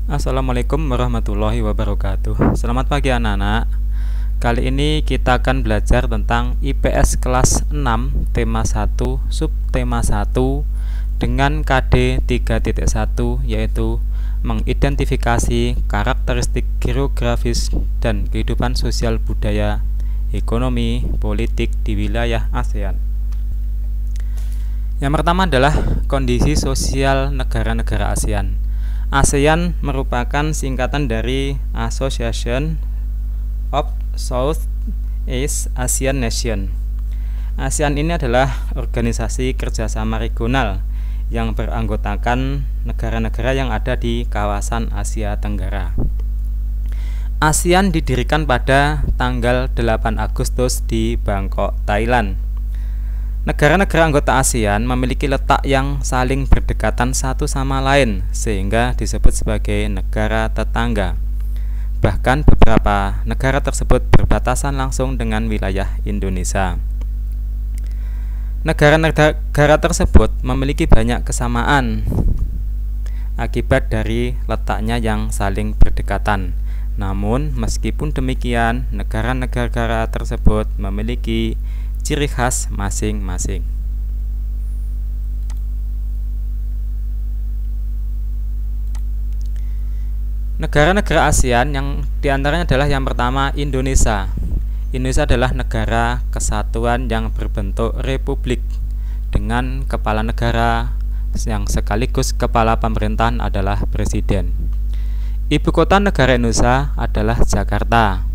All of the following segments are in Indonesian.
Assalamualaikum warahmatullahi wabarakatuh. Selamat pagi anak-anak. Kali ini kita akan belajar tentang IPS kelas 6 tema 1 subtema 1 dengan KD 3.1, yaitu mengidentifikasi karakteristik geografis dan kehidupan sosial budaya, ekonomi, politik di wilayah ASEAN. Yang pertama adalah kondisi sosial negara-negara ASEAN. ASEAN merupakan singkatan dari Association of Southeast Asian Nations. ASEAN ini adalah organisasi kerjasama regional yang beranggotakan negara-negara yang ada di kawasan Asia Tenggara. ASEAN didirikan pada tanggal 8 Agustus di Bangkok, Thailand. Negara-negara anggota ASEAN memiliki letak yang saling berdekatan satu sama lain sehingga disebut sebagai negara tetangga. Bahkan beberapa negara tersebut berbatasan langsung dengan wilayah Indonesia. Negara-negara tersebut memiliki banyak kesamaan akibat dari letaknya yang saling berdekatan. Namun meskipun demikian, negara-negara tersebut memiliki ciri khas masing-masing. Negara-negara ASEAN yang diantaranya adalah yang pertama Indonesia. Indonesia adalah negara kesatuan yang berbentuk republik dengan kepala negara yang sekaligus kepala pemerintahan adalah presiden. Ibu kota negara Indonesia adalah Jakarta.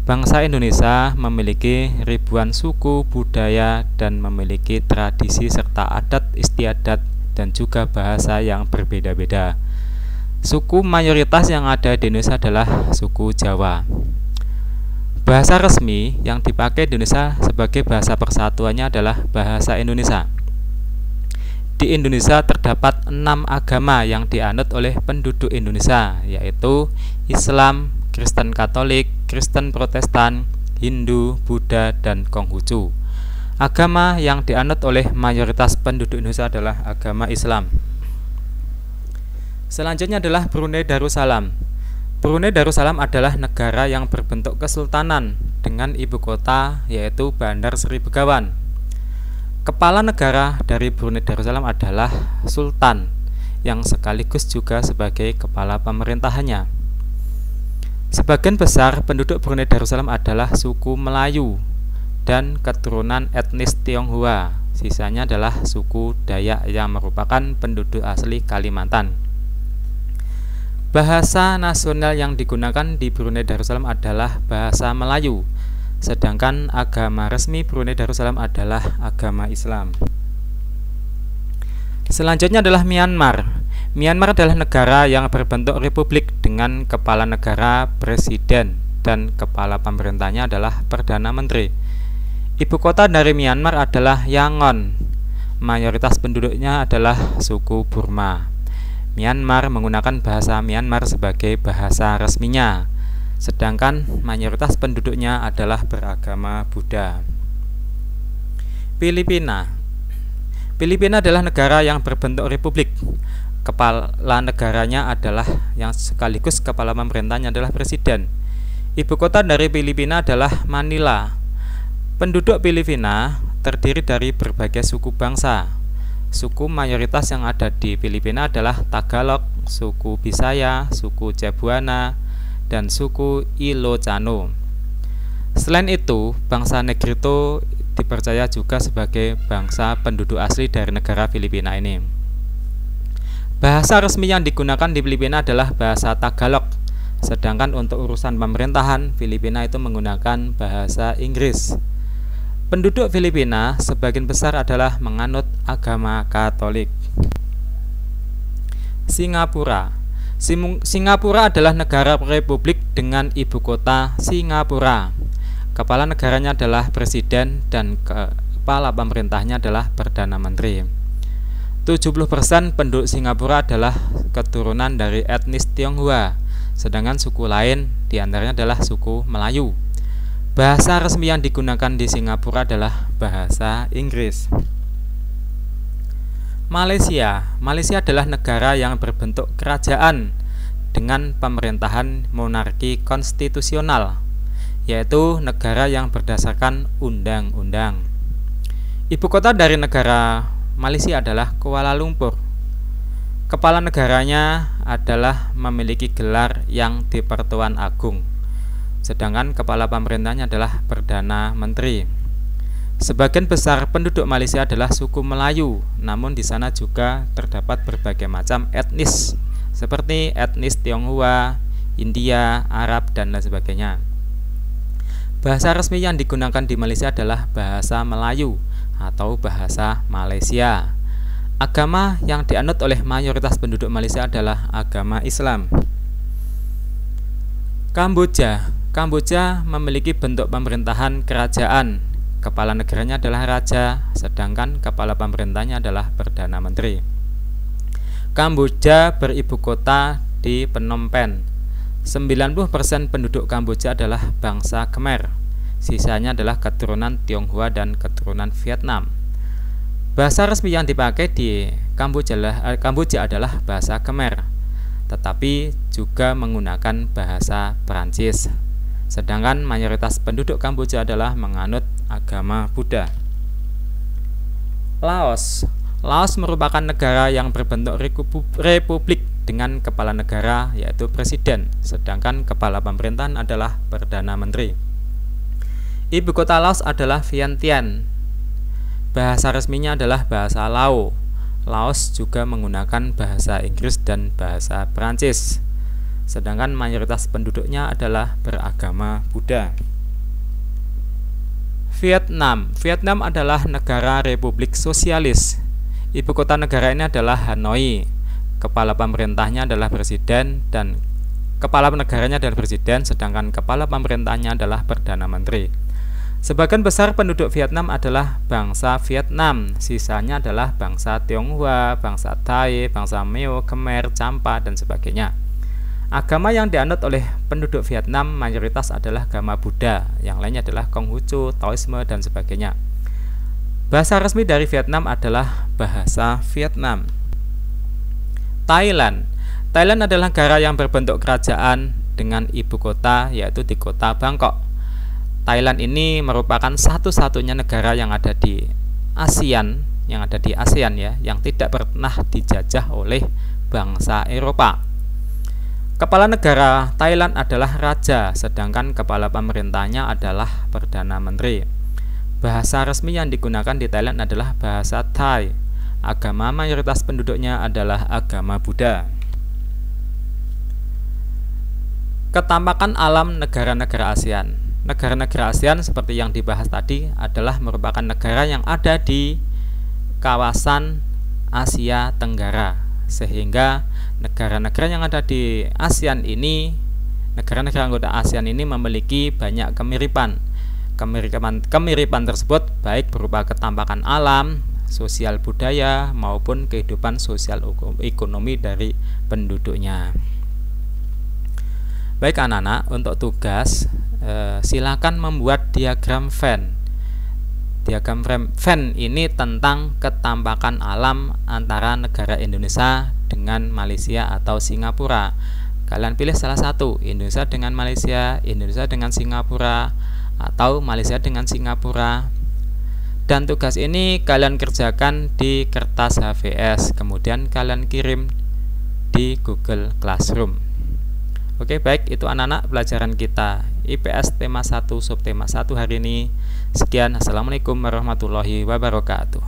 Bangsa Indonesia memiliki ribuan suku, budaya, dan memiliki tradisi serta adat istiadat dan juga bahasa yang berbeda-beda. Suku mayoritas yang ada di Indonesia adalah suku Jawa. Bahasa resmi yang dipakai di Indonesia sebagai bahasa persatuannya adalah bahasa Indonesia. Di Indonesia terdapat 6 agama yang dianut oleh penduduk Indonesia, yaitu Islam, Kristen Katolik, Kristen Protestan, Hindu, Buddha, dan Konghucu. Agama yang dianut oleh mayoritas penduduk Indonesia adalah agama Islam. Selanjutnya adalah Brunei Darussalam. Brunei Darussalam adalah negara yang berbentuk kesultanan dengan ibu kota yaitu Bandar Seri Begawan. Kepala negara dari Brunei Darussalam adalah Sultan yang sekaligus juga sebagai kepala pemerintahannya. Sebagian besar penduduk Brunei Darussalam adalah suku Melayu dan keturunan etnis Tionghoa. Sisanya adalah suku Dayak yang merupakan penduduk asli Kalimantan. Bahasa nasional yang digunakan di Brunei Darussalam adalah bahasa Melayu, sedangkan agama resmi Brunei Darussalam adalah agama Islam. Selanjutnya adalah Myanmar. Myanmar adalah negara yang berbentuk republik dengan kepala negara, presiden, dan kepala pemerintahnya adalah Perdana Menteri. Ibu kota dari Myanmar adalah Yangon. Mayoritas penduduknya adalah suku Burma. Myanmar menggunakan bahasa Myanmar sebagai bahasa resminya, sedangkan mayoritas penduduknya adalah beragama Buddha. Filipina. Filipina adalah negara yang berbentuk republik. Kepala negaranya adalah yang sekaligus kepala pemerintahnya adalah presiden. Ibu kota dari Filipina adalah Manila. Penduduk Filipina terdiri dari berbagai suku bangsa. Suku mayoritas yang ada di Filipina adalah Tagalog, suku Bisaya, suku Cebuana, dan suku Ilocano. Selain itu, bangsa Negrito dipercaya juga sebagai bangsa penduduk asli dari negara Filipina ini. Bahasa resmi yang digunakan di Filipina adalah bahasa Tagalog, sedangkan untuk urusan pemerintahan, Filipina itu menggunakan bahasa Inggris. Penduduk Filipina sebagian besar adalah menganut agama Katolik. Singapura. Singapura adalah negara republik dengan ibu kota Singapura. Kepala negaranya adalah presiden dan kepala pemerintahnya adalah Perdana Menteri. 70% penduduk Singapura adalah keturunan dari etnis Tionghoa, sedangkan suku lain diantaranya adalah suku Melayu. Bahasa resmi yang digunakan di Singapura adalah bahasa Inggris. Malaysia. Malaysia adalah negara yang berbentuk kerajaan dengan pemerintahan monarki konstitusional, yaitu negara yang berdasarkan undang-undang. Ibu kota dari negara Malaysia adalah Kuala Lumpur. Kepala negaranya adalah memiliki gelar yang di-Pertuan Agung, sedangkan kepala pemerintahnya adalah Perdana Menteri. Sebagian besar penduduk Malaysia adalah suku Melayu, namun di sana juga terdapat berbagai macam etnis, seperti etnis Tionghoa, India, Arab, dan lain sebagainya. Bahasa resmi yang digunakan di Malaysia adalah bahasa Melayu atau bahasa Malaysia. Agama yang dianut oleh mayoritas penduduk Malaysia adalah agama Islam. Kamboja memiliki bentuk pemerintahan kerajaan. Kepala negaranya adalah raja, sedangkan kepala pemerintahnya adalah Perdana Menteri. Kamboja beribu kota di Phnom Penh. 90% penduduk Kamboja adalah bangsa Khmer. Sisanya adalah keturunan Tionghoa dan keturunan Vietnam. Bahasa resmi yang dipakai di Kamboja adalah bahasa Khmer, tetapi juga menggunakan bahasa Perancis. Sedangkan mayoritas penduduk Kamboja adalah menganut agama Buddha. Laos merupakan negara yang berbentuk republik dengan kepala negara yaitu presiden, sedangkan kepala pemerintahan adalah Perdana Menteri. Ibu kota Laos adalah Vientiane. Bahasa resminya adalah bahasa Lao. Laos juga menggunakan bahasa Inggris dan bahasa Perancis, sedangkan mayoritas penduduknya adalah beragama Buddha. Vietnam adalah negara republik sosialis. Ibu kota negara ini adalah Hanoi. Kepala pemerintahnya adalah presiden dan kepala negaranya adalah presiden, sedangkan kepala pemerintahnya adalah Perdana Menteri. Sebagian besar penduduk Vietnam adalah bangsa Vietnam, sisanya adalah bangsa Tionghoa, bangsa Thai, bangsa Meo, Khmer, Champa, dan sebagainya. Agama yang dianut oleh penduduk Vietnam mayoritas adalah agama Buddha, yang lainnya adalah Konghucu, Taoisme, dan sebagainya. Bahasa resmi dari Vietnam adalah bahasa Vietnam. Thailand adalah negara yang berbentuk kerajaan dengan ibu kota yaitu di kota Bangkok. Thailand ini merupakan satu-satunya negara yang ada di ASEAN, yang tidak pernah dijajah oleh bangsa Eropa. Kepala negara Thailand adalah raja, sedangkan kepala pemerintahnya adalah Perdana Menteri. Bahasa resmi yang digunakan di Thailand adalah bahasa Thai. Agama mayoritas penduduknya adalah agama Buddha. Ketampakan alam negara-negara ASEAN. Negara-negara ASEAN seperti yang dibahas tadi adalah merupakan negara yang ada di kawasan Asia Tenggara, sehingga negara-negara yang ada di ASEAN ini, negara-negara anggota ASEAN ini memiliki banyak kemiripan. Kemiripan tersebut baik berupa ketampakan alam, sosial budaya, maupun kehidupan sosial ekonomi dari penduduknya. Baik anak-anak, untuk tugas silakan membuat diagram Venn. Diagram Venn ini tentang ketampakan alam antara negara Indonesia dengan Malaysia atau Singapura. Kalian pilih salah satu, Indonesia dengan Malaysia, Indonesia dengan Singapura, atau Malaysia dengan Singapura. Dan tugas ini kalian kerjakan di kertas HVS, kemudian kalian kirim di Google Classroom. Oke, baik, itu anak-anak pelajaran kita IPS tema 1 subtema 1 hari ini. Sekian, assalamualaikum warahmatullahi wabarakatuh.